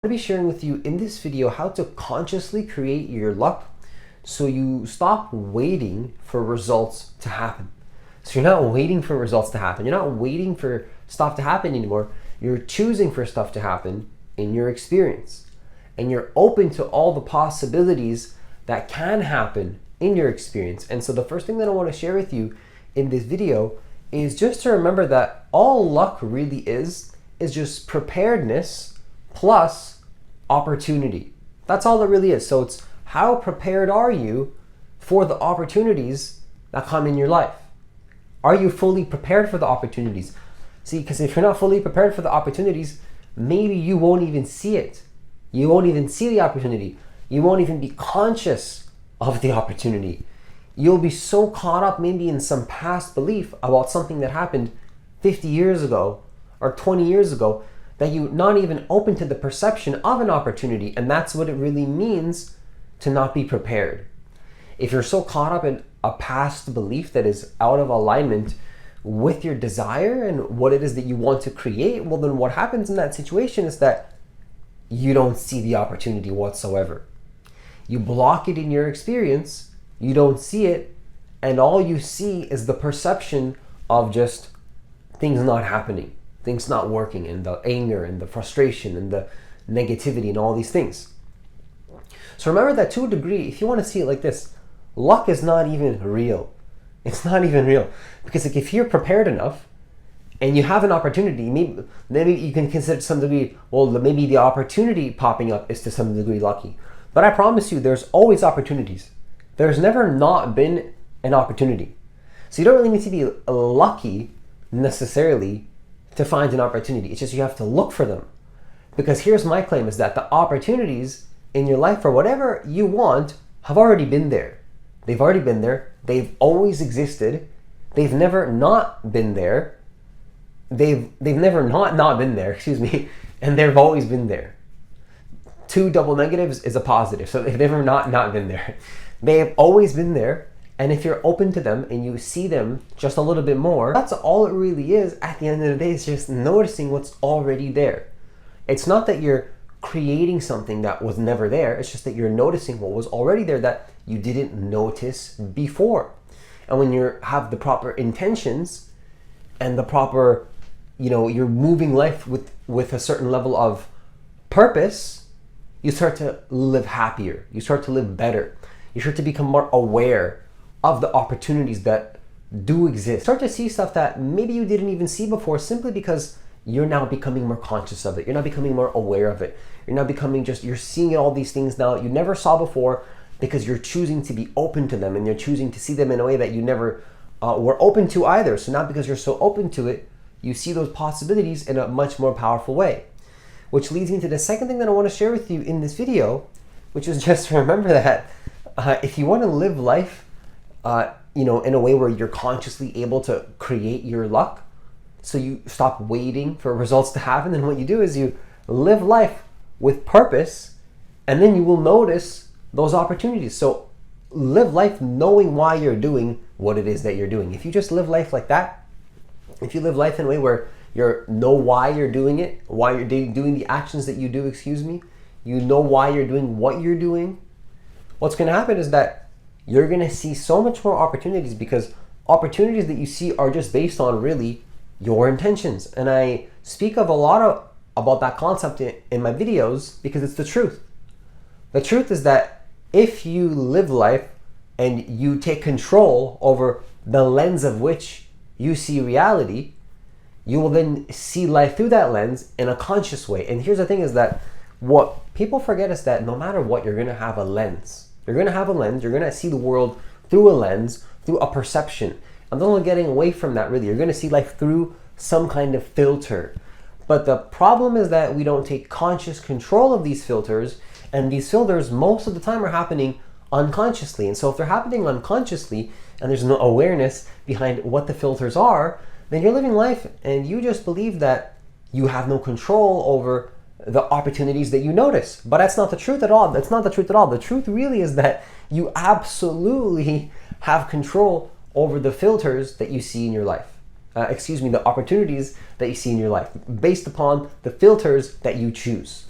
I'm going to be sharing with you in this video how to consciously create your luck so you stop waiting for results to happen. So you're not waiting for results to happen. You're not waiting for stuff to happen anymore. You're choosing for stuff to happen in your experience. And you're open to all the possibilities that can happen in your experience. And so the first thing that I want to share with you in this video is just to remember that all luck really is just preparedness plus opportunity. That's all it really is. So it's how prepared are you for the opportunities that come in your life? Are you fully prepared for the opportunities? See, because if you're not fully prepared for the opportunities, maybe you won't even see it. You won't even see the opportunity. You won't even be conscious of the opportunity. You'll be so caught up maybe in some past belief about something that happened 50 years ago or 20 years ago that you're not even open to the perception of an opportunity. And that's what it really means to not be prepared. If you're so caught up in a past belief that is out of alignment with your desire and what it is that you want to create, well, then what happens in that situation is that you don't see the opportunity whatsoever. You block it in your experience, you don't see it, and all you see is the perception of just things not happening, things not working, and the anger and the frustration and the negativity and all these things. So remember that to a degree, if you want to see it like this, luck is not even real. It's not even real. Because like, if you're prepared enough and you have an opportunity, maybe you can consider to some degree, well, maybe the opportunity popping up is to some degree lucky. But I promise you, there's always opportunities. There's never not been an opportunity. So you don't really need to be lucky necessarily to find an opportunity. It's just you have to look for them. Because here's my claim is that the opportunities in your life for whatever you want have already been there. They've already been there. They've always existed. They've never not been there. They've never not been there, and they've always been there. Two double negatives is a positive. So they've never not been there. They have always been there. And if you're open to them and you see them just a little bit more, that's all it really is at the end of the day, is just noticing what's already there. It's not that you're creating something that was never there. It's just that you're noticing what was already there that you didn't notice before. And when you have the proper intentions and the proper, you're moving life with a certain level of purpose, you start to live happier. You start to live better. You start to become more aware of the opportunities that do exist. Start to see stuff that maybe you didn't even see before simply because you're now becoming more conscious of it. You're now becoming more aware of it. You're now becoming you're seeing all these things now that you never saw before because you're choosing to be open to them and you're choosing to see them in a way that you never were open to either. So now because you're so open to it, you see those possibilities in a much more powerful way. Which leads me to the second thing that I want to share with you in this video, which is just to remember that if you want to live life in a way where you're consciously able to create your luck, so you stop waiting for results to happen, then what you do is you live life with purpose, and then you will notice those opportunities. So live life knowing why you're doing what it is that you're doing. If you just live life like that, if you live life in a way where you know why you're doing it, why you're doing the actions that you do, you know why you're doing what you're doing, what's going to happen is that you're going to see so much more opportunities, because opportunities that you see are just based on really your intentions. And I speak of a lot about that concept in my videos because it's the truth. The truth is that if you live life and you take control over the lens of which you see reality, you will then see life through that lens in a conscious way. And here's the thing is that what people forget is that no matter what, you're going to have a lens. You're going to have a lens. You're going to see the world through a lens, through a perception. I'm not getting away from that really. You're going to see life through some kind of filter. But the problem is that we don't take conscious control of these filters, and these filters most of the time are happening unconsciously. And so if they're happening unconsciously and there's no awareness behind what the filters are, then you're living life and you just believe that you have no control over the opportunities that you notice. But that's not the truth at all. That's not the truth at all. The truth really is that you absolutely have control over the filters that you see in your life. The opportunities that you see in your life based upon the filters that you choose.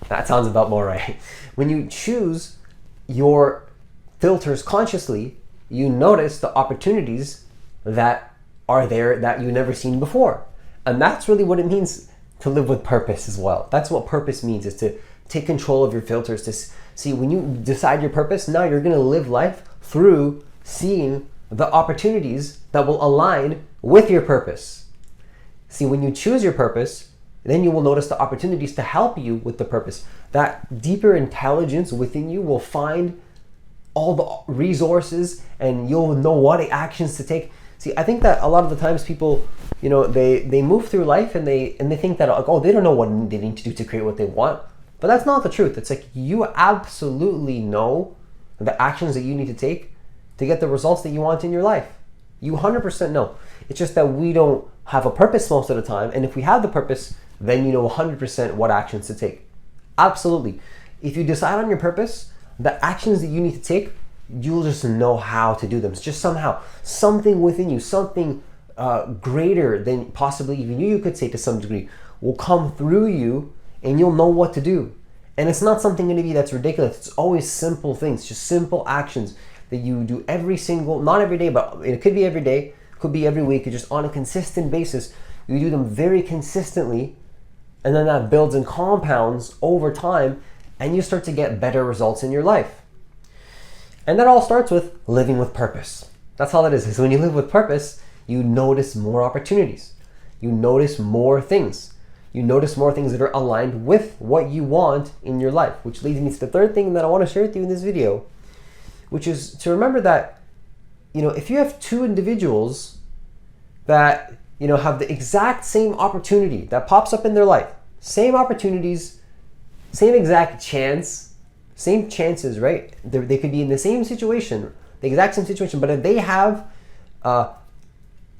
That sounds about more right. When you choose your filters consciously, you notice the opportunities that are there that you've never seen before. And that's really what it means to live with purpose as well. That's what purpose means, is to take control of your filters, to see when you decide your purpose, now you're going to live life through seeing the opportunities that will align with your purpose. See, when you choose your purpose, then you will notice the opportunities to help you with the purpose. That deeper intelligence within you will find all the resources, and you'll know what actions to take. See, I think that a lot of the times people, they move through life and they think that, like, oh, they don't know what they need to do to create what they want. But that's not the truth. It's like you absolutely know the actions that you need to take to get the results that you want in your life. You 100% know. It's just that we don't have a purpose most of the time. And if we have the purpose, then you know 100% what actions to take. Absolutely. If you decide on your purpose, the actions that you need to take, you'll just know how to do them. It's just somehow something within you, something greater than possibly even you could say to some degree, will come through you, and you'll know what to do. And it's not something going to be that's ridiculous. It's always simple things, just simple actions that you do not every day, but it could be every day, could be every week, just on a consistent basis. You do them very consistently, and then that builds and compounds over time, and you start to get better results in your life. And that all starts with living with purpose. That's all it is when you live with purpose, you notice more opportunities. You notice more things. You notice more things that are aligned with what you want in your life, which leads me to the third thing that I want to share with you in this video, which is to remember that, if you have two individuals that, have the exact same opportunity that pops up in their life, same opportunities, same exact chance, same chances, right? They could be in the same situation, the exact same situation, but if they have,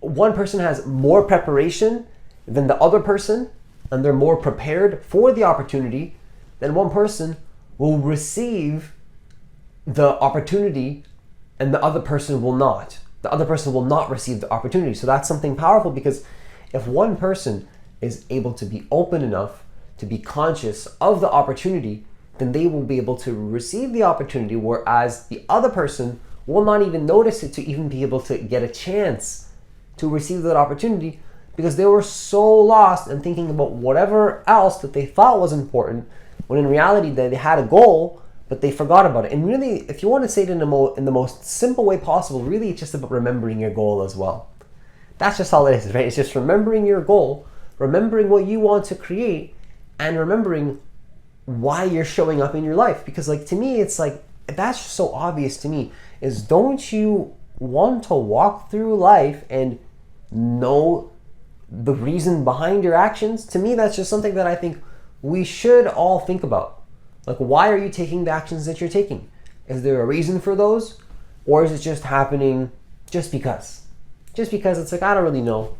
one person has more preparation than the other person, and they're more prepared for the opportunity, then one person will receive the opportunity and the other person will not. The other person will not receive the opportunity. So that's something powerful, because if one person is able to be open enough to be conscious of the opportunity, then they will be able to receive the opportunity, whereas the other person will not even notice it to even be able to get a chance to receive that opportunity, because they were so lost in thinking about whatever else that they thought was important, when in reality they had a goal, but they forgot about it. And really, if you want to say it in the most simple way possible, really it's just about remembering your goal as well. That's just all it is, right? It's just remembering your goal, remembering what you want to create, and remembering why you're showing up in your life. Because to me, it's like, that's just so obvious to me, is don't you want to walk through life and know the reason behind your actions? To me, that's just something that I think we should all think about. Why are you taking the actions that you're taking? Is there a reason for those? Or is it just happening just because? Just because it's I don't really know.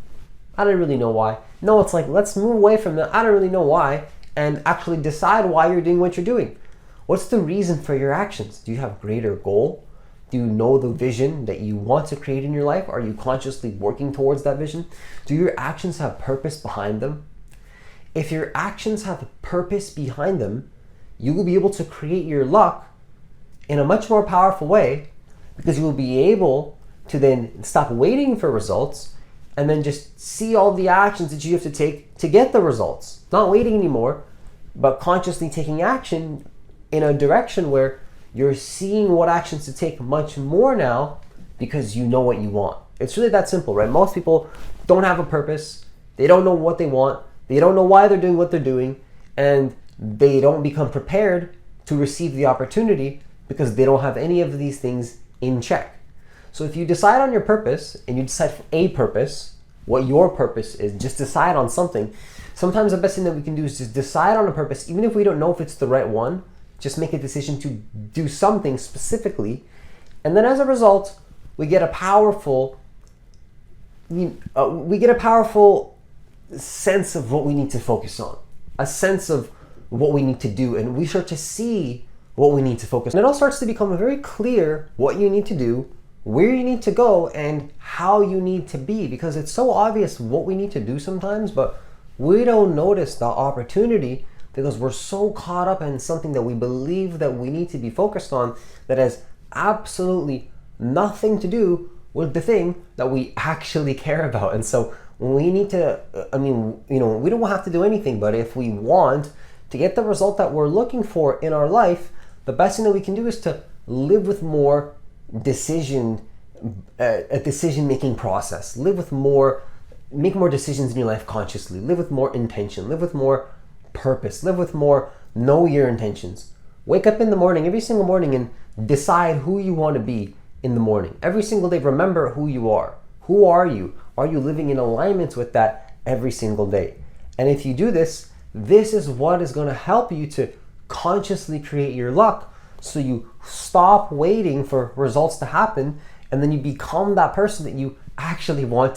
I don't really know why. No, it's let's move away from that I don't really know why, and actually decide why you're doing what you're doing. What's the reason for your actions? Do you have a greater goal? Do you know the vision that you want to create in your life? Are you consciously working towards that vision? Do your actions have purpose behind them? If your actions have purpose behind them, you will be able to create your luck in a much more powerful way, because you will be able to then stop waiting for results and then just see all the actions that you have to take to get the results. Not waiting anymore, but consciously taking action in a direction where you're seeing what actions to take much more now, because you know what you want. It's really that simple, right? Most people don't have a purpose. They don't know what they want. They don't know why they're doing what they're doing. And they don't become prepared to receive the opportunity because they don't have any of these things in check. So if you decide on your purpose, and you decide for a purpose, what your purpose is, just decide on something. Sometimes the best thing that we can do is just decide on a purpose, even if we don't know if it's the right one. Just make a decision to do something specifically, and then as a result, we get a powerful sense of what we need to focus on, a sense of what we need to do, and we start to see what we need to focus on. And it all starts to become very clear what you need to do, where you need to go, and how you need to be, because it's so obvious what we need to do sometimes, but we don't notice the opportunity because we're so caught up in something that we believe that we need to be focused on that has absolutely nothing to do with the thing that we actually care about. And so we need to, we don't have to do anything, but if we want to get the result that we're looking for in our life, the best thing that we can do is to live with more a decision-making process. Make more decisions in your life consciously. Live with more intention. Live with more purpose. Live with more know your intentions. Wake up in the morning, every single morning, and decide who you want to be in the morning. Every single day, remember who you are. Who are you? Are you living in alignment with that every single day? And if you do this, this is what is going to help you to consciously create your luck, so you stop waiting for results to happen and then you become that person that you actually want to be.